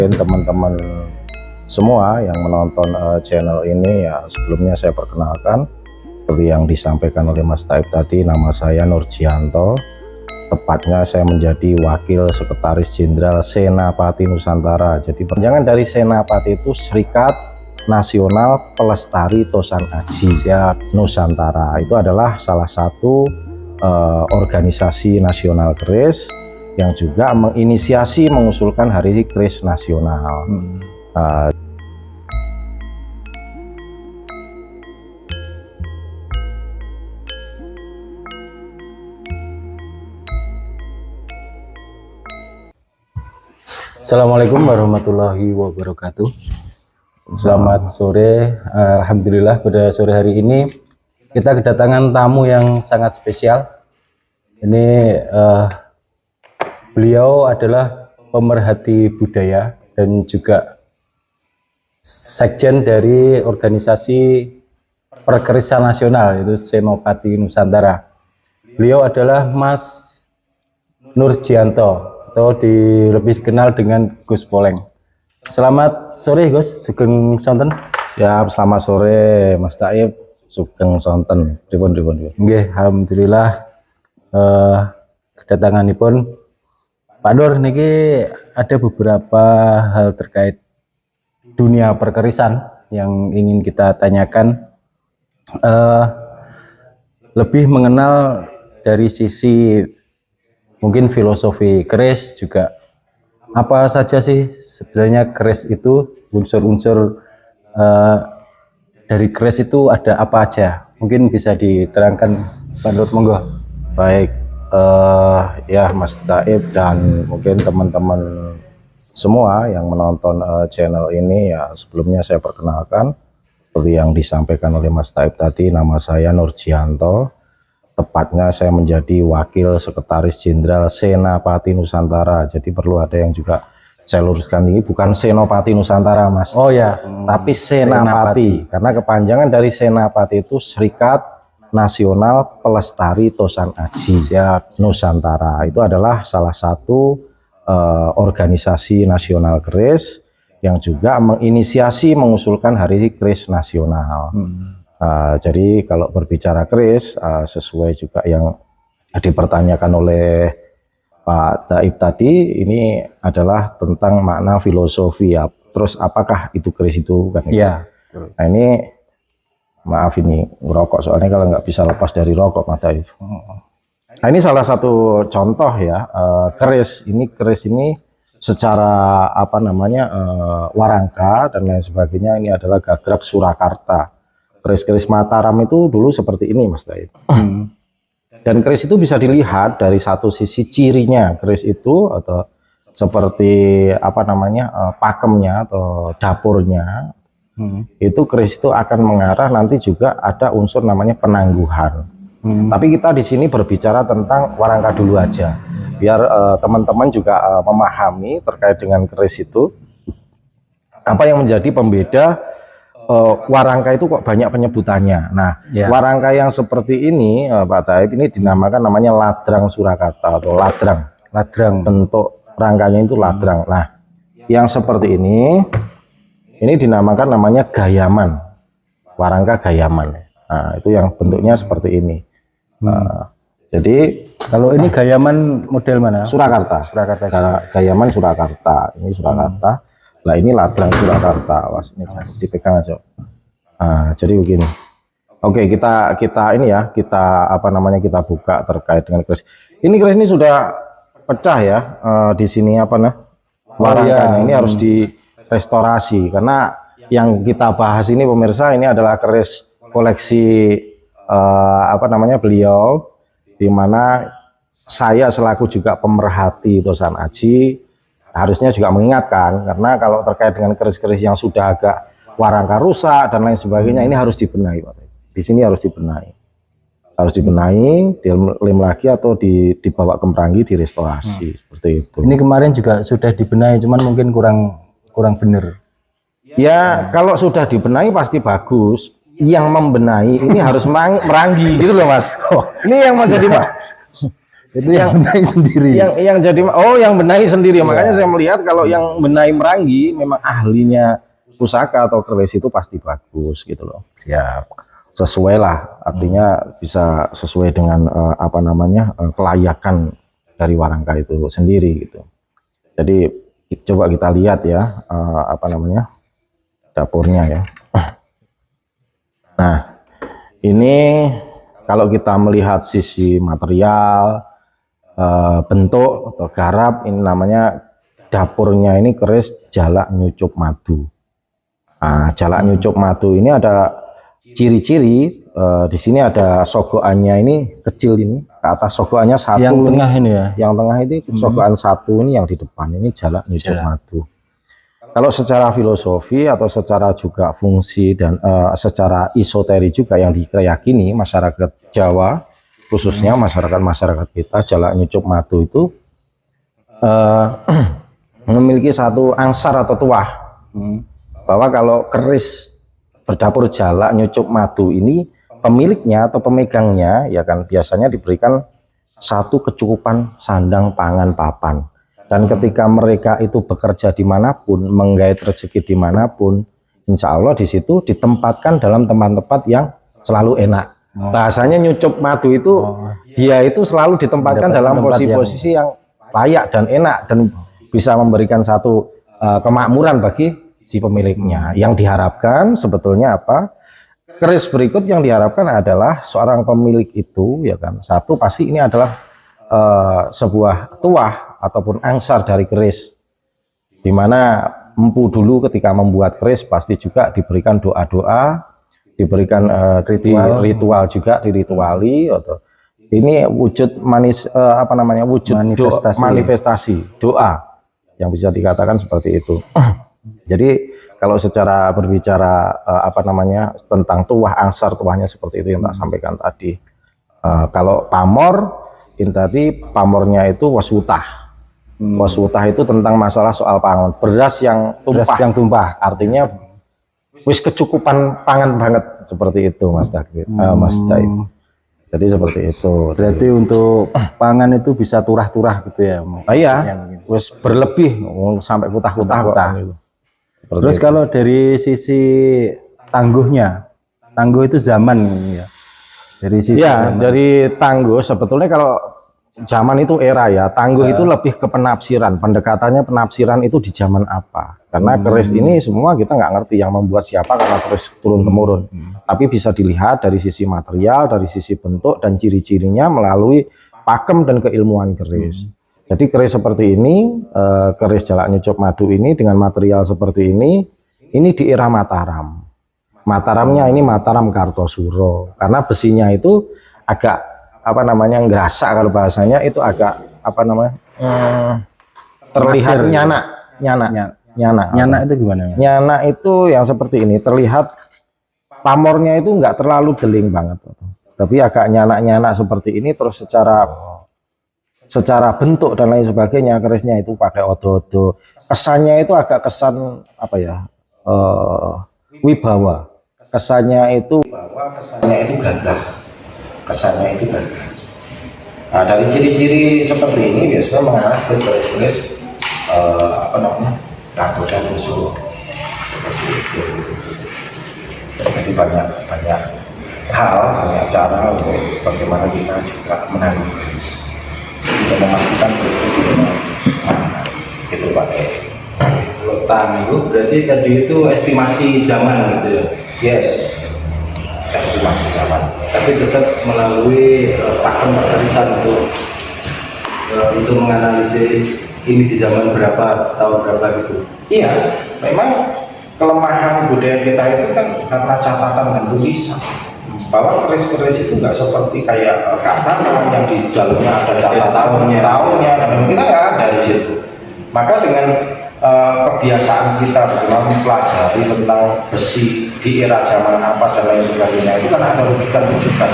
Teman-teman semua yang menonton channel ini, ya sebelumnya saya perkenalkan seperti yang disampaikan oleh Mas Taib tadi, nama saya Nurjianto. Tepatnya saya menjadi Wakil Sekretaris Jenderal Senapati Nusantara. Jadi panjangan dari Senapati itu Serikat Nasional Pelestari Tosan Aji Nusantara. Itu adalah salah satu organisasi nasional keris yang juga menginisiasi mengusulkan Hari Keris Nasional. Assalamualaikum warahmatullahi wabarakatuh. Selamat sore. Alhamdulillah pada sore hari ini kita kedatangan tamu yang sangat spesial. Ini beliau adalah pemerhati budaya dan juga sekjen dari organisasi Perkerisan Nasional, yaitu Senopati Nusantara. Beliau adalah Mas Nurjianto, atau lebih dikenal dengan Gus Poleng. Selamat sore Gus, sugeng sonten. Siap, selamat sore Mas Taib, sugeng sonten. Pripun. Nggih, alhamdulillah kedatanganipun Pak Nur niki ada beberapa hal terkait dunia perkerisan yang ingin kita tanyakan. Lebih mengenal dari sisi mungkin filosofi keris, juga apa saja sih sebenarnya keris itu, unsur-unsur dari keris itu ada apa aja, mungkin bisa diterangkan Pak Nur, monggo. Baik, ya Mas Taib dan mungkin teman-teman semua yang menonton channel ini, ya sebelumnya saya perkenalkan seperti yang disampaikan oleh Mas Taib tadi, nama saya Nurjianto. Tepatnya saya menjadi Wakil Sekretaris Jenderal Senapati Nusantara. Jadi perlu ada yang juga saya luruskan, ini bukan Senopati Nusantara Mas. Oh ya, tapi Senapati. Karena kepanjangan dari Senapati itu Serikat Nasional Pelestari Tosan Aji Nusantara. Itu adalah salah satu organisasi nasional keris yang juga menginisiasi mengusulkan Hari Keris Nasional. Jadi kalau berbicara keris, sesuai juga yang dipertanyakan oleh Pak Taib tadi, ini adalah tentang makna filosofi ya. Terus apakah itu keris itu kan? Iya. Nah ini, maaf ini ngerokok soalnya kalau nggak bisa lepas dari rokok Pak Taib. Nah ini salah satu contoh ya, keris ini secara apa namanya warangka dan lain sebagainya, ini adalah gagrag Surakarta. Keris-keris Mataram itu dulu seperti ini Mas Taib. Dan keris itu bisa dilihat dari satu sisi cirinya, keris itu atau seperti apa namanya pakemnya atau dapurnya, itu keris itu akan mengarah nanti juga ada unsur namanya penangguhan. Tapi kita di sini berbicara tentang warangka dulu aja, biar teman-teman juga memahami terkait dengan keris itu apa yang menjadi pembeda. Warangka itu kok banyak penyebutannya. Nah, warangka yang seperti ini Pak Taib ini dinamakan namanya ladrang Surakarta atau ladrang. Bentuk rangkanya itu ladrang. Nah, yang seperti ini dinamakan namanya gayaman. Warangka gayaman. Nah, itu yang bentuknya seperti ini. Jadi kalau ini gayaman model mana? Surakarta. Gayaman Surakarta. Ini Surakarta. Nah ini ladrang Surakarta, was ini dipegang aja. Nah, jadi begini. Oke, kita ini ya, kita apa namanya kita buka terkait dengan keris. Ini keris ini sudah pecah ya. Di sini apa nah? Warangkanya ini harus direstorasi karena yang kita bahas ini pemirsa, ini adalah keris koleksi apa namanya beliau, di mana saya selaku juga pemerhati Tosan Aji harusnya juga mengingatkan, karena kalau terkait dengan keris-keris yang sudah agak warangka rusak dan lain sebagainya, ini harus dibenahi Pak. Di sini harus dibenahi, dilem lagi atau dibawa ke Meranggi direstorasi seperti itu. Ini kemarin juga sudah dibenahi, cuman mungkin kurang bener. Ya kalau sudah dibenahi pasti bagus. Yang membenahi ini harus Meranggi gitu loh Mas. Ini yang menjadi Itu yang benahi sendiri. Yang jadi yang benahi sendiri. Makanya saya melihat kalau yang benahi Merangi memang ahlinya pusaka atau keris itu pasti bagus gitu loh. Siap. Sesuai lah, artinya bisa sesuai dengan kelayakan dari Warangka itu sendiri gitu. Jadi coba kita lihat ya dapurnya ya. Nah, ini kalau kita melihat sisi material, bentuk atau garap, ini namanya dapurnya ini keris Jalak Nyucup Madu. Nah, Jalak Nyucup Madu ini ada ciri-ciri, di sini ada sogokannya ini kecil ini, ke atas sogokannya satu. Yang tengah ini ya? Yang tengah ini sogokan satu, ini yang di depan ini Jalak Nyucup Madu. Kalau secara filosofi atau secara juga fungsi dan secara esoteri juga yang diyakini masyarakat Jawa, khususnya masyarakat kita, Jalak Nyucup Madu itu memiliki satu angsar atau tuah, bahwa kalau keris berdapur Jalak Nyucup Madu ini pemiliknya atau pemegangnya ya kan biasanya diberikan satu kecukupan sandang pangan papan, dan ketika mereka itu bekerja dimanapun, menggait rezeki dimanapun, insya Allah di situ ditempatkan dalam tempat-tempat yang selalu enak. Bahasanya nyucup madu itu dia itu selalu ditempatkan dalam posisi yang layak dan enak dan bisa memberikan satu kemakmuran bagi si pemiliknya. Yang diharapkan sebetulnya apa? Keris berikut yang diharapkan adalah seorang pemilik itu ya kan, satu pasti ini adalah sebuah tuah ataupun angsar dari keris, dimana empu dulu ketika membuat keris pasti juga diberikan doa-doa, diberikan ritual juga dirituali atau ini wujud wujud manifestasi doa yang bisa dikatakan seperti itu. Jadi kalau secara berbicara tentang tuah angsar, tuahnya seperti itu yang tak sampaikan tadi. Kalau pamor ini tadi pamornya itu waswutah. Waswutah itu tentang masalah soal pangan, beras yang tumpah, artinya wis kecukupan pangan banget seperti itu Mas David, Mas Daib. Jadi seperti itu. Berarti untuk pangan itu bisa turah-turah gitu ya? Iya, wis berlebih sampai kutah-kutah kok. Terus itu. Kalau dari sisi tangguhnya, tangguh itu zaman ya? Dari sisi zaman. Dari tangguh sebetulnya kalau zaman itu era ya, tangguh itu lebih ke penafsiran, pendekatannya penafsiran itu di zaman apa, karena keris ini semua kita nggak ngerti yang membuat siapa karena keris turun temurun, tapi bisa dilihat dari sisi material, dari sisi bentuk dan ciri-cirinya melalui pakem dan keilmuan keris. Jadi keris seperti ini, keris Jalak Nyucup Madu ini dengan material seperti ini di era Mataram. Mataramnya ini Mataram Kartosuro, karena besinya itu agak ngerasa, kalau bahasanya itu agak terlihat nyana itu gimana? Nyana itu yang seperti ini, terlihat pamornya itu nggak terlalu deling banget, tapi agak nyana seperti ini. Terus secara bentuk dan lain sebagainya kerisnya itu pakai odo-odo, kesannya itu agak kesan wibawa, kesannya itu gagah. Nah, dari ciri-ciri seperti ini biasanya mengarah ke keris-keris kartu Solo seperti itu. Jadi banyak hal, banyak cara untuk bagaimana kita juga menangani keris, untuk memastikan keris itu dengan gitu Pak. Kalau tangguh berarti tadi itu estimasi zaman gitu ya? Yes, estimasi zaman, tapi tetap melalui pakem perisan untuk menganalisis ini di zaman berapa, tahun berapa gitu. Iya, memang kelemahan budaya kita itu kan karena catatan dan tulisan, bahwa keris-keris itu nggak seperti kayak katana yang di dalamnya ada catatan tahunnya, dan kita nggak ada di situ. Maka dengan kebiasaan kita bagaimana mempelajari tentang besi di era zaman apa dan lain sebagainya, itu kan ada rujukan-rujukan.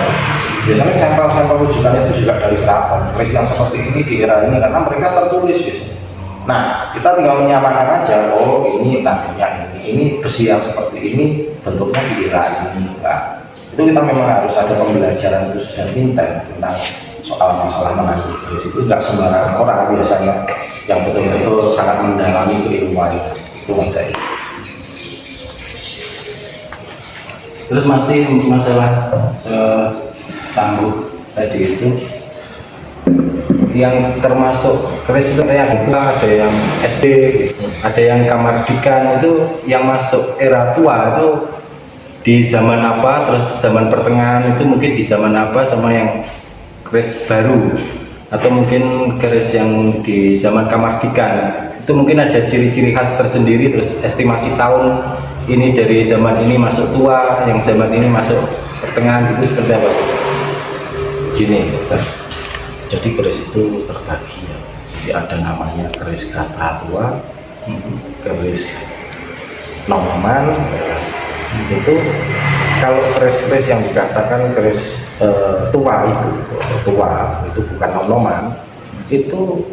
Biasanya sampel-sampel rujukan itu juga dari keraton. Keris yang seperti ini di era ini karena mereka tertulis biasanya. Nah, kita tinggal menyamakan aja, oh ini tandanya ini besi yang seperti ini bentuknya di era ini. Nah, itu kita memang harus ada pembelajaran khusus dan intent tentang soal masalah menanggung keris itu nggak sembarangan orang biasanya yang betul-betul sangat mendalami keilmuan itu materi. Terus masih masalah tangguh tadi itu, yang termasuk keris itu yang itu ada yang SD, ada yang kamardikan, itu yang masuk era tua itu di zaman apa, terus zaman pertengahan itu mungkin di zaman apa, sama yang keris baru atau mungkin keris yang di zaman kamardikan itu mungkin ada ciri-ciri khas tersendiri, terus estimasi tahun ini dari zaman ini masuk tua, yang zaman ini masuk pertengahan, itu seperti apa? Gini, jadi keris itu terbagi ya. Jadi ada namanya keris kata tua, keris noman. Itu kalau keris-keris yang dikatakan keris tua itu bukan noman, itu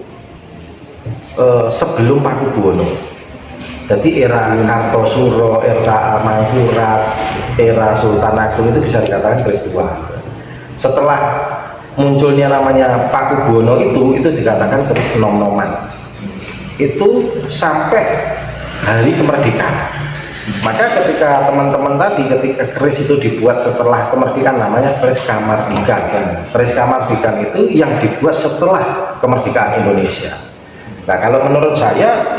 sebelum Pakubuwono. Jadi era Kartosuro, era Mangkurat, era Sultan Agung itu bisa dikatakan keris tua. Setelah munculnya namanya Pakubuwono itu dikatakan keris nom-noman. Itu sampai hari kemerdekaan. Maka ketika teman-teman tadi, ketika keris itu dibuat setelah kemerdekaan, namanya keris kamardikan. Keris kamardikan itu yang dibuat setelah kemerdekaan Indonesia. Nah, kalau menurut saya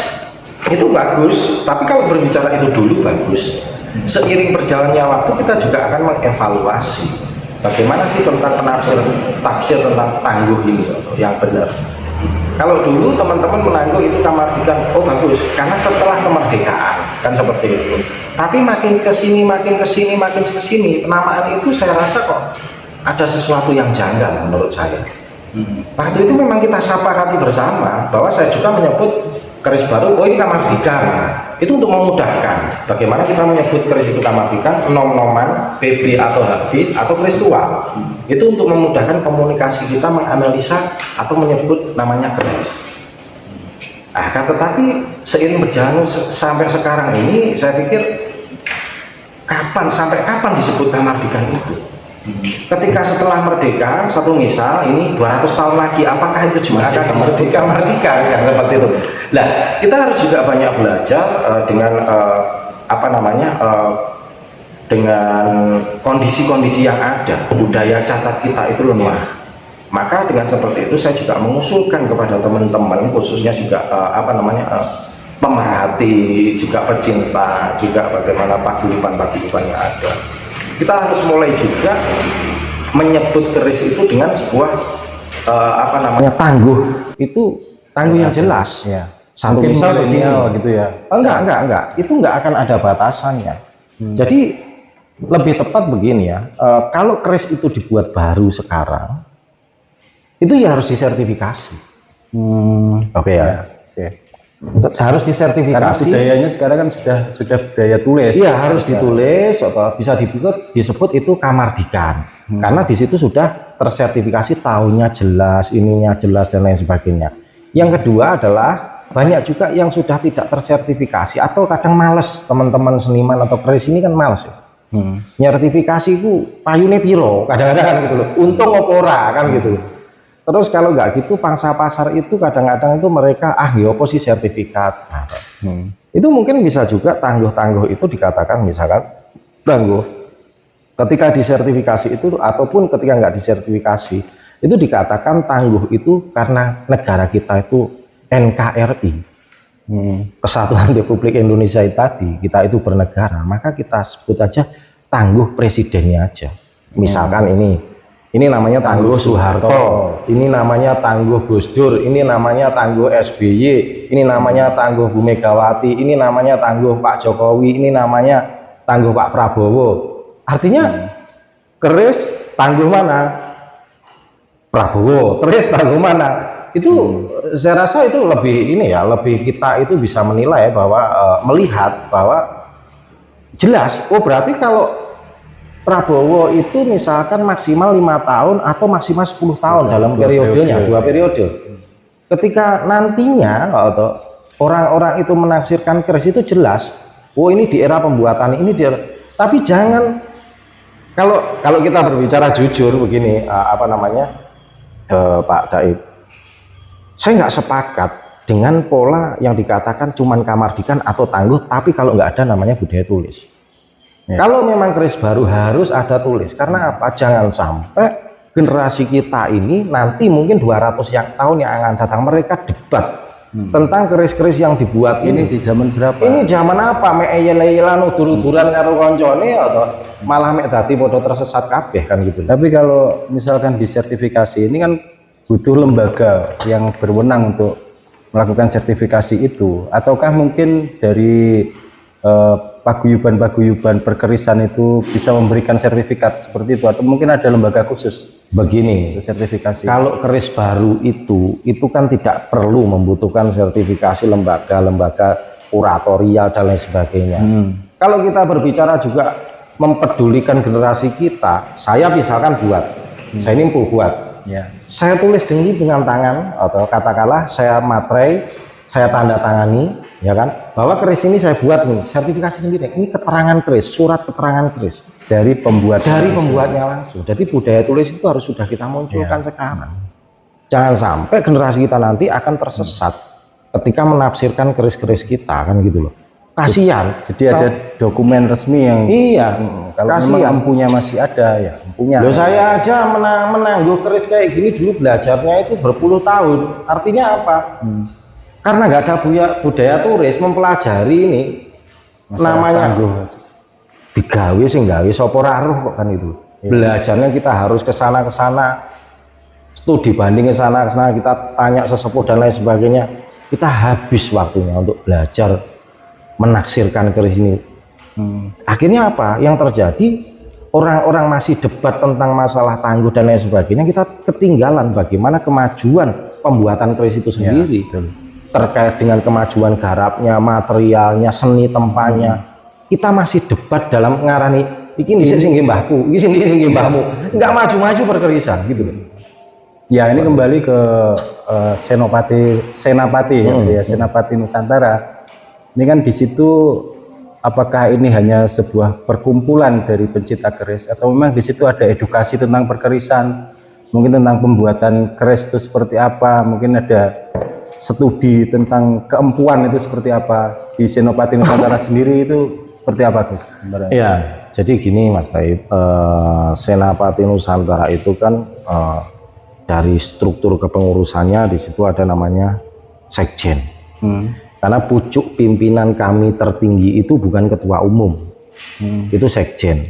itu bagus, tapi kalau berbicara itu dulu bagus. Seiring berjalannya waktu kita juga akan mengevaluasi bagaimana sih tentang tafsir tentang tangguh ini yang benar. Kalau dulu teman-teman menangguh itu kamardikan, oh bagus, karena setelah kemerdekaan kan seperti itu. Tapi makin kesini, penamaan itu saya rasa kok ada sesuatu yang janggal menurut saya. Waktu itu memang kita sepakati bersama bahwa saya juga menyebut keris baru, oh ini kamardikan. Itu untuk memudahkan bagaimana kita menyebut keris itu kamardikan, nom-noman, PB atau HB atau keris tua. Itu untuk memudahkan komunikasi kita menganalisa atau menyebut namanya keris. Nah, tetapi seiring berjalan sampai sekarang ini, saya pikir sampai kapan disebut kamardikan itu? Ketika setelah merdeka, satu misal ini 200 tahun lagi, apakah itu juga akan kamardikan kan seperti itu? Nah, kita harus juga banyak belajar dengan dengan kondisi-kondisi yang ada. Budaya catat kita itu lemah. Maka dengan seperti itu saya juga mengusulkan kepada teman-teman, khususnya juga pemerhati, juga pecinta, juga bagaimana paguyuban yang ada. Kita harus mulai juga menyebut keris itu dengan sebuah tangguh. Itu tangguh yang jelas ya. Satu Mungkin misal milenial begini. gitu ya. Enggak. Itu enggak akan ada batasannya. Jadi lebih tepat begini ya. Kalau keris itu dibuat baru sekarang, itu ya harus disertifikasi. Oke ya. Oke. Harus Karena disertifikasi. budayanya sekarang kan sudah budaya tulis. Iya, harus ditulis atau bisa disebut itu kamardikan. Karena di situ sudah tersertifikasi, tahunnya jelas, ininya jelas dan lain sebagainya. Yang kedua adalah banyak juga yang sudah tidak tersertifikasi atau kadang males, teman-teman seniman atau keris ini kan males ya. Nyertifikasi itu payune piro, kadang-kadang kan gitu loh. Untung opora kan gitu. Terus kalau nggak gitu, pangsa pasar itu kadang-kadang itu mereka ya apa sih sertifikat. Itu mungkin bisa juga tangguh-tangguh itu dikatakan misalkan tangguh ketika disertifikasi itu ataupun ketika nggak disertifikasi itu dikatakan tangguh itu karena negara kita itu NKRI, Kesatuan Republik Indonesia tadi, kita itu bernegara, maka kita sebut aja tangguh presidennya aja. Misalkan ini namanya Tangguh Soeharto, ini namanya Tangguh Gus Dur, ini namanya Tangguh SBY, ini namanya Tangguh Bu Megawati, ini namanya Tangguh Pak Jokowi, ini namanya Tangguh Pak Prabowo. Artinya keris tangguh mana? Prabowo. Keris tangguh mana? Itu saya rasa itu lebih lebih kita itu bisa menilai bahwa melihat bahwa jelas, oh berarti kalau Prabowo itu misalkan maksimal 5 tahun atau maksimal 10 tahun dalam periodenya, 2 periode. Ketika nantinya orang-orang itu menaksirkan keris itu jelas, oh ini di era pembuatan ini tapi jangan kalau kita berbicara jujur begini, Pak Daib, saya nggak sepakat dengan pola yang dikatakan cuman kamardikan atau tangguh, tapi kalau nggak ada namanya budaya tulis. Kalau memang keris baru harus ada tulis, karena apa? Jangan sampai generasi kita ini nanti mungkin 200 tahun yang akan datang mereka debat tentang keris-keris yang dibuat Ini di zaman berapa? ini zaman apa? Mek eyel-eyelan udur-uduran karo koncone atau malah mek dadi padha tersesat kabeh kan gitu. Tapi kalau misalkan disertifikasi ini kan butuh lembaga yang berwenang untuk melakukan sertifikasi itu, ataukah mungkin dari paguyuban-paguyuban perkerisan itu bisa memberikan sertifikat seperti itu, atau mungkin ada lembaga khusus Begini, untuk sertifikasi? kalau keris baru itu kan tidak perlu membutuhkan sertifikasi lembaga-lembaga kuratorial dan lain sebagainya. Kalau kita berbicara juga mempedulikan generasi kita, saya misalkan saya ini buat, Ya. saya tulis dengan tangan atau katakanlah saya materai, saya tanda tangani, ya kan, bahwa keris ini saya buat nih, sertifikasi sendiri. Ini keterangan keris, surat keterangan keris Dari pembuat pembuatnya langsung. Jadi budaya tulis itu harus sudah kita munculkan sekarang. Jangan sampai generasi kita nanti akan tersesat ketika menafsirkan keris-keris kita kan gitu loh. Kasihan. Jadi ada dokumen resmi yang kalau memang kasihan. empunya masih ada ya empunya. Loh, saya aja menangguh keris kayak gini dulu belajarnya itu berpuluh tahun. Artinya apa? Karena nggak ada budaya tulis mempelajari ini namanya digawe sing gawe sapa ora roh kok kan itu. Belajarnya kita harus ke sana studi banding ke sana kita tanya sesepuh dan lain sebagainya. Kita habis waktunya untuk belajar menaksirkan keris ini. Akhirnya apa? Yang terjadi orang-orang masih debat tentang masalah tangguh dan lain sebagainya, kita ketinggalan bagaimana kemajuan pembuatan keris itu sendiri. Terkait dengan kemajuan garapnya, materialnya, seni tempanya. Kita masih debat dalam ngarani iki dhisik sing mbahku, iki sing mbahmu. Enggak maju-maju perkerisan gitu loh. Ya, ini kembali ke Senapati ya, Senapati Nusantara. Ini kan di situ apakah ini hanya sebuah perkumpulan dari pencipta keris atau memang di situ ada edukasi tentang perkerisan, mungkin tentang pembuatan keris itu seperti apa, mungkin ada studi tentang keempuan itu seperti apa di Senopati Nusantara sendiri itu seperti apa tuh? Iya, jadi gini Mas Taib, Senapati Nusantara itu kan dari struktur kepengurusannya di situ ada namanya sekjen. Karena pucuk pimpinan kami tertinggi itu bukan ketua umum, itu sekjen.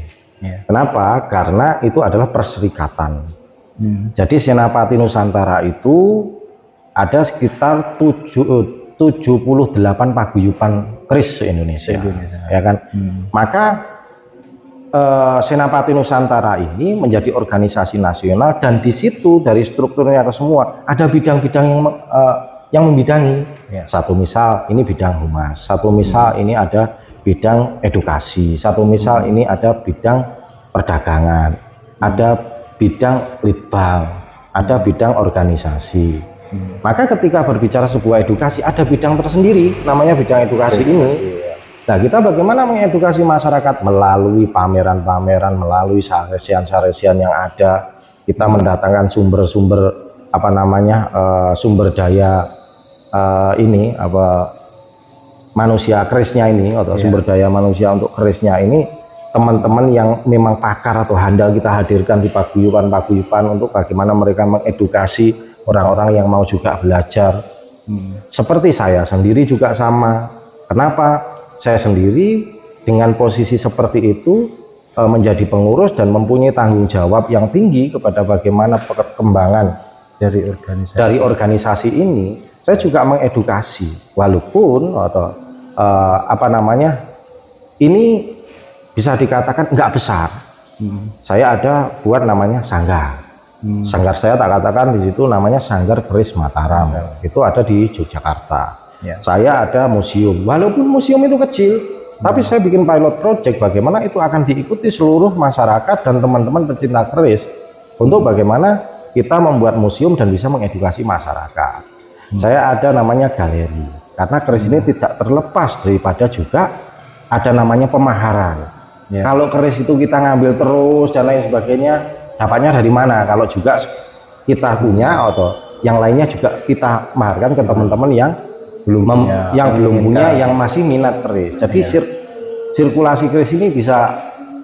Kenapa? Karena itu adalah perserikatan. Jadi Senapati Nusantara itu ada sekitar 78 paguyuban keris se-Indonesia, ya kan? Maka Senapati Nusantara ini menjadi organisasi nasional dan di situ dari strukturnya ke semua ada bidang-bidang yang membidangi. Satu misal ini bidang humas, satu misal ini ada bidang edukasi, satu misal ini ada bidang perdagangan, ada bidang litbang, ada bidang organisasi. Maka ketika berbicara sebuah edukasi ada bidang tersendiri namanya bidang edukasi ini. Nah, kita bagaimana mengedukasi masyarakat melalui pameran-pameran, melalui saresian-saresian yang ada. Kita mendatangkan sumber-sumber sumber daya manusia kerisnya ini atau sumber daya manusia untuk kerisnya ini, teman-teman yang memang pakar atau handal kita hadirkan di paguyuban untuk bagaimana mereka mengedukasi orang-orang yang mau juga belajar. Seperti saya sendiri juga sama. Kenapa? Saya sendiri dengan posisi seperti itu menjadi pengurus dan mempunyai tanggung jawab yang tinggi kepada bagaimana perkembangan dari organisasi ini. Saya juga mengedukasi, walaupun ini bisa dikatakan nggak besar. Saya ada buat namanya sanggar. Sanggar saya tak katakan di situ namanya Sanggar Keris Mataram. Itu ada di Yogyakarta. Saya ada museum, walaupun museum itu kecil, tapi saya bikin pilot project bagaimana itu akan diikuti seluruh masyarakat dan teman-teman pecinta keris untuk bagaimana kita membuat museum dan bisa mengedukasi masyarakat. Saya ada namanya galeri, karena keris ini tidak terlepas daripada juga ada namanya pemaharan. Kalau keris itu kita ngambil terus dan lain sebagainya, dapatnya dari mana? Kalau juga kita punya atau yang lainnya juga kita maharkan ke teman-teman yang belum punya, yang masih minat keris. Jadi sirkulasi keris ini bisa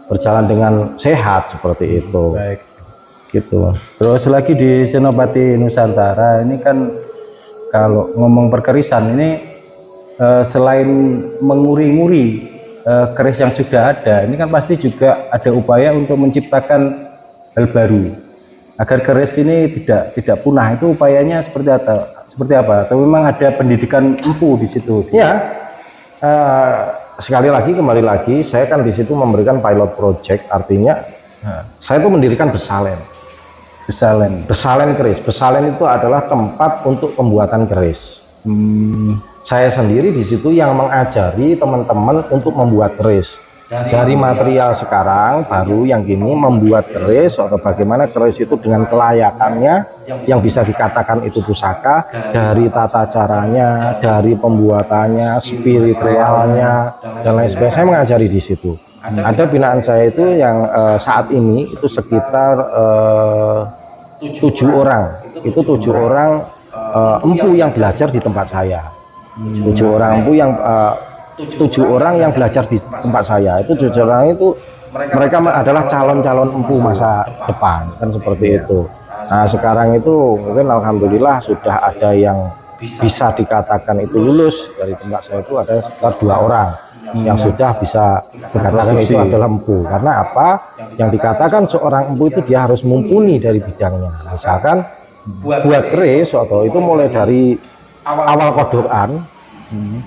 berjalan dengan sehat seperti itu. Baik. Gitu. Terus lagi di Senopati Nusantara ini kan kalau ngomong perkerisan ini selain menguri-nguri keris yang sudah ada, ini kan pasti juga ada upaya untuk menciptakan hal baru agar keris ini tidak punah. Itu upayanya seperti apa? Atau memang ada pendidikan empu di situ? Ya, sekali lagi kembali lagi, saya kan di situ memberikan pilot project, artinya saya itu mendirikan besalen. Besalen keris. Besalen itu adalah tempat untuk pembuatan keris. Saya sendiri di situ yang mengajari teman-teman untuk membuat keris. Dari material sekarang baru yang gini membuat keris atau bagaimana keris itu dengan kelayakannya yang bisa dikatakan itu pusaka, dari tata caranya, dari pembuatannya, spiritualnya dan lain sebagainya. Saya mengajari di situ. Ada binaan saya itu yang saat ini itu sekitar 7 orang. Itu 7 orang empu yang belajar di tempat saya. 7 orang empu yang 7 orang yang belajar di tempat saya. Itu 7 orang itu mereka adalah calon-calon empu masa depan, kan seperti itu. Nah sekarang itu mungkin alhamdulillah sudah ada yang bisa dikatakan itu lulus dari tempat saya. Itu ada sekitar 2 orang yang sudah bisa dikatakan itu adalah empu. Karena apa? Yang dikatakan seorang empu itu dia harus mumpuni dari bidangnya. Misalkan buat keris atau itu mulai dari awal kodokan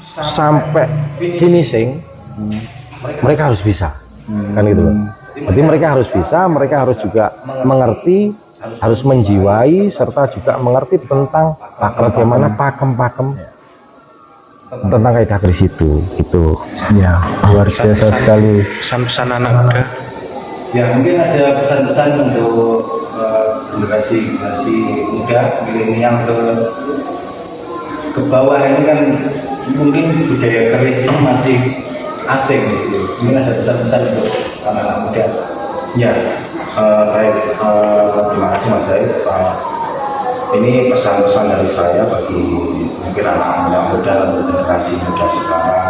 sampai finishing, mereka harus bisa, kan gitu loh. Jadi mereka harus bisa, mereka harus juga mengerti, harus menjiwai, serta juga mengerti tentang bagaimana pakem-pakem tentang kaidah keris itu. Gitu. Ya, luar biasa sekali. Pesan-pesan anak muda. Ya mungkin ada pesan-pesan untuk generasi muda milenial ke bawah ini kan mungkin budaya keris ini masih asing gitu. Mungkin ada pesan-pesan untuk anak-anak muda. Ya, baik. Terima kasih Mas Zaid. Ini pesan-pesan dari saya bagi mungkin anak-anak muda atau generasi muda sekarang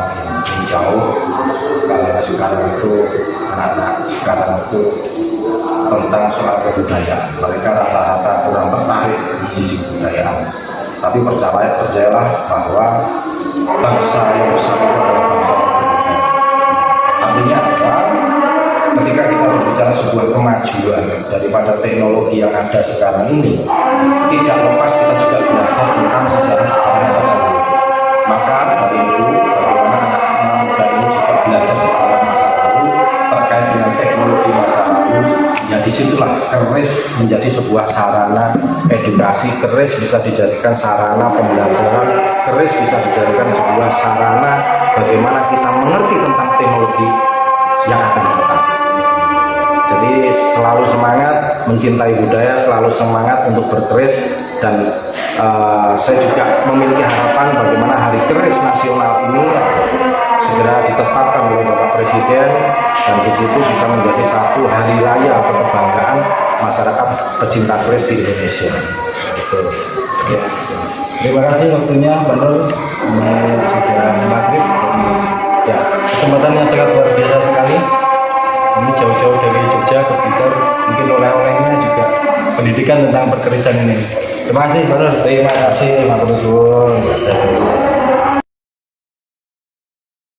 yang jauh. Karena sekarang itu anak-anak sekarang itu tentang soal kebudayaan. Mereka rata-rata kurang tertarik di sisi kebudayaan. Tapi percayalah bahwa bangsa yang besar itu adalah bangsa yang berbudaya. Artinya apa? Ketika kita berbicara sebuah kemajuan daripada teknologi yang ada sekarang ini, tidak lepas kita juga belajar tentang sejarah-sejarah masa lalu. Maka dari itu, bagaimana anak-anak muda ini juga belajar sejarah masa lalu terkait dengan teknologi masa lalu. Ya disitulah keris menjadi sebuah sarana edukasi. Keris bisa dijadikan sarana pembelajaran. Keris bisa dijadikan sebuah sarana bagaimana kita mengerti tentang teknologi yang akan datang. Jadi selalu semangat mencintai budaya, selalu semangat untuk berkeris, dan saya juga memiliki harapan bagaimana Hari Keris Nasional ini segera ditetapkan oleh Bapak Presiden, dan di situ bisa menjadi satu hari raya atau kebanggaan masyarakat pecinta keris di Indonesia. Gitu. Ya. Terima kasih waktunya, Pak Nur. Sudah maghrib. Ya, kesempatan yang sangat luar biasa sekali. Ini jauh-jauh dari Jogja ke Blitar, mungkin oleh-olehnya juga pendidikan tentang perkerisan ini. Terima kasih, Pak Nur. Terima kasih, Pak Nur.